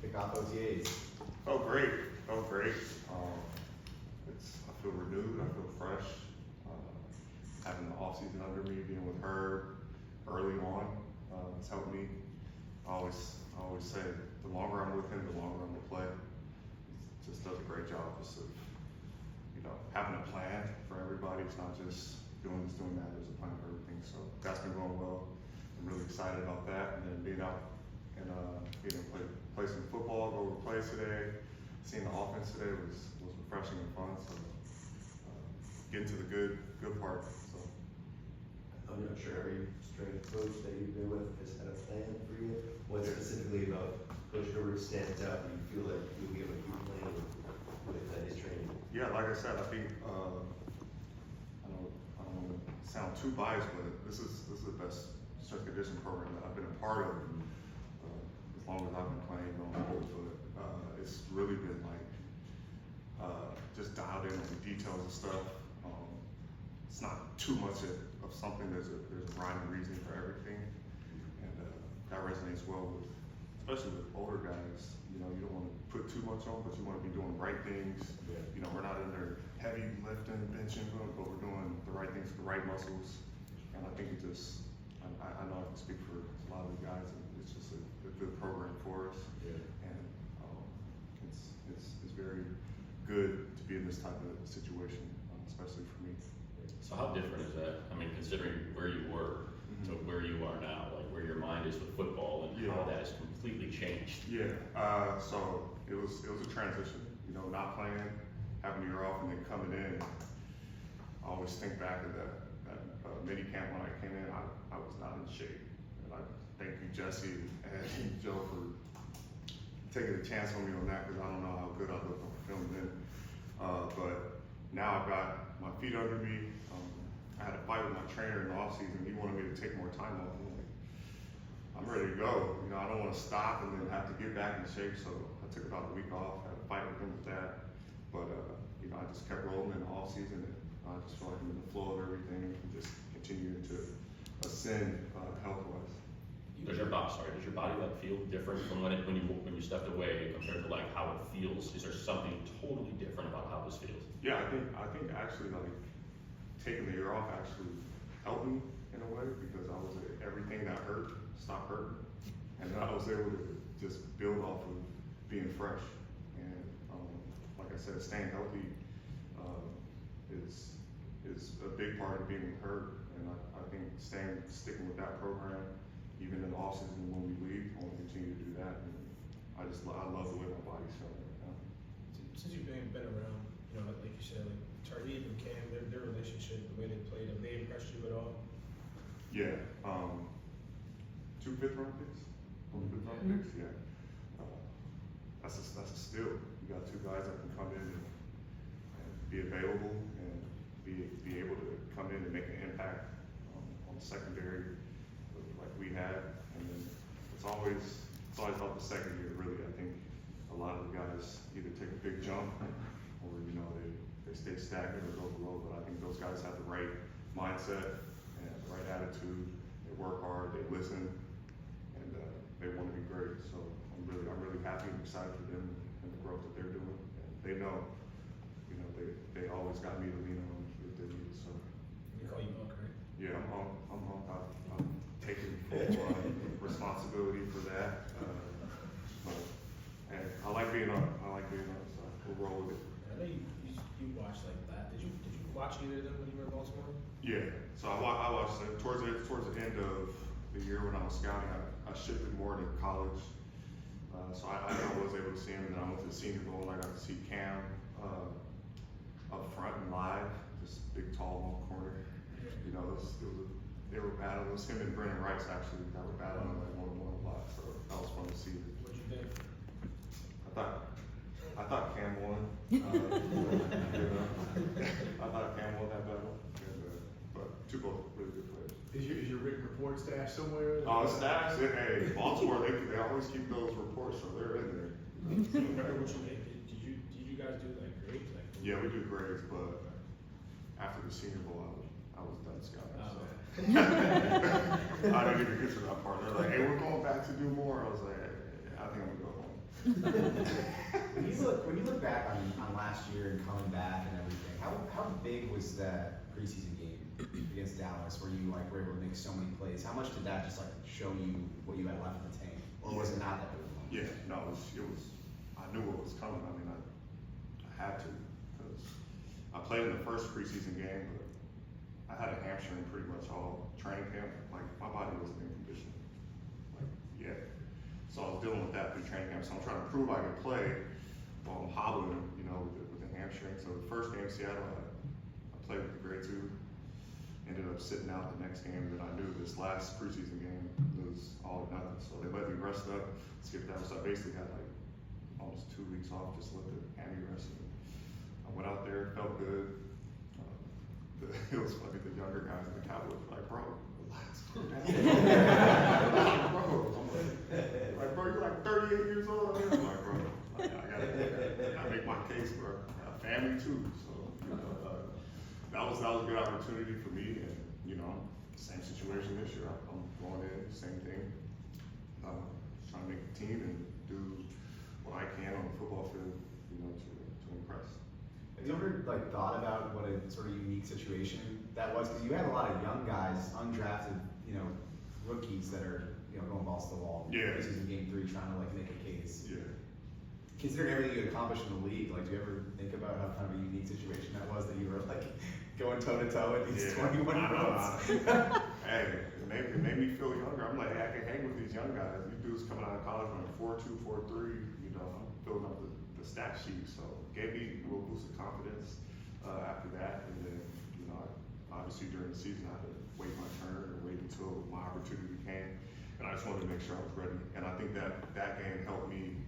Pick off OTAs. Oh, great. Oh, great. I feel renewed. I feel fresh. Having the off season under me, being with her early on, it's helped me. I always say, the longer I'm with him, the longer I'm gonna play. He just does a great job just of, having a plan for everybody. It's not just doing this, doing that. There's a plan for everything. So that's been going well. I'm really excited about that. And then being out and being able to play some football, go over plays today, seeing the offense today was refreshing and fun. So getting to the good part. So I'm not sure every strength coach that you've been with has had a plan for you. What specifically about Coach Herbert stands out that you feel like you'll be able to keep playing with his training? yeah, like I said, I think I don't want to sound too biased, but this is the best strength conditioning program that I've been a part of as long as I've been playing on the whole foot. It's really been like just dialed in on the details and stuff. It's not too much of something. There's a rhyme and reason for everything, and that resonates well with, especially with older guys. You don't want to put too much on, but you want to be doing the right things. Yeah. We're not in there heavy lifting, benching, but we're doing the right things, the right muscles. And I think I know I can speak for a lot of the guys. And it's just a good program for us, Yeah. and it's very good to be in this type of situation, especially for me. So how different is that? I mean, considering where you were to where you are now, like where your mind is with football and how that has completely changed. Yeah. So it was a transition. Not playing, having a year off, and then coming in. I always think back to that mini camp when I came in. I was not in shape, and I thank you, Jesse and Joe, for taking a chance on me on that, because I don't know how good I looked on film then. But now I've got my feet under me. I had a fight with my trainer in the off season. He wanted me to take more time off. I'm ready to go. I don't want to stop and then have to get back in shape. So I took about a week off, had a fight with him with that. But I just kept rolling in the off season, and I just felt like I'm in the flow of everything and just continue to ascend health wise. Does your body like feel different from when you stepped away compared to like how it feels? Is there something totally different about how this feels? Yeah, I think actually like taking the year off actually helped me in a way, because everything that hurt stopped hurting, and I was able to just build off of being fresh. And like I said, staying healthy is a big part of being hurt, and I think sticking with that program, even in the off season when we leave, I want to continue to do that. And I love the way my body's feeling right now. Since you've been around, like you said, like Tardif and Cam, their relationship, the way they played, have they impressed you at all? Yeah, 2 fifth-round picks. 1 fifth-round picks. Yeah, that's a steal. You got 2 guys that can come in and be available and be able to come in and make an impact on the secondary like we had. And then it's always about the second year, really. I think a lot of the guys either take a big jump or they stay stagnant or go below. But I think those guys have the right mindset and the right attitude. They work hard, they listen, and they want to be great. So I'm really happy and excited for them and the growth that they're doing. And they know, they always got me to lean on if they need. So They call you Buck, right? yeah, I'm taking full responsibility for that. And I like being on. So we'll roll with it. I know you watched like that. Did you watch either of them when you were in Baltimore? Yeah, so I watched it towards the end of the year when I was scouting. I shifted more to college, so I was able to see him, and then I went to the Senior Bowl and I got to see Cam up front and live, this big tall long corner. They were battling. It was him and Brennan Rice actually that were battling like 1-on-1 a lot, so that was fun to see. What'd you think? I thought Cam won. I thought Cam won that battle. But 2 both really good players. Is your written report stashed somewhere? Stats. Hey, Baltimore, they always keep those reports, so they're in there. Remember what you made? Did you guys do like grades? Yeah, we do grades, but after the Senior Bowl, I was done scouting. So. I didn't even get to that part. They're like, "Hey, we're going back to do more." I was like, "I think I'm gonna go home." When you look back on last year and coming back and everything, how big was that preseason game against Dallas where you like were able to make so many plays? How much did that just like show you what you had left in the tank, or was it not that big? of a moment? Yeah, no, it was, I knew what was coming. I mean, I had to, because I played in the first preseason game, but I had a hamstring pretty much all training camp. Like, my body wasn't in condition, like, yet. So I was dealing with that through training camp. So I'm trying to prove I can play while I'm hobbling, you know, with the hamstring. So the first game in Seattle, I played with the grade 2. Ended up sitting out the next game that I knew. This last preseason game was all or nothing. So they let me rest up, skip that. So I basically had like almost 2 weeks off, just let the hammy rest. And I went out there, felt good. It was funny, the younger guys in the Cowboys were like, bro, relax, calm down. Like, bro, you're like 38 years old. I'm like, bro, I gotta make my case, bro. I got a family too, so you know, that was a good opportunity for me, and you know, same situation this year. I'm going in, same thing, trying to make the team and do what I can on the football field, you know, to impress. Have you ever like thought about what a sort of unique situation that was? Because you had a lot of young guys, undrafted, you know, rookies that are going balls to the wall. Yeah. This is in game 3, trying to like make a case. Yeah. Considering everything you accomplished in the league, like, do you ever think about how kind of a unique situation that was that you were like going toe to toe at these 21 year olds? Hey, it made me feel younger. I'm like, hey, I can hang with these young guys. These dudes coming out of college running 4.2, 4.3. You know, I'm filling up the stat sheet. So gave me a little boost of confidence after that. And then, you know, obviously during the season, I had to wait my turn or wait until my opportunity came. And I just wanted to make sure I was ready. And I think that game helped me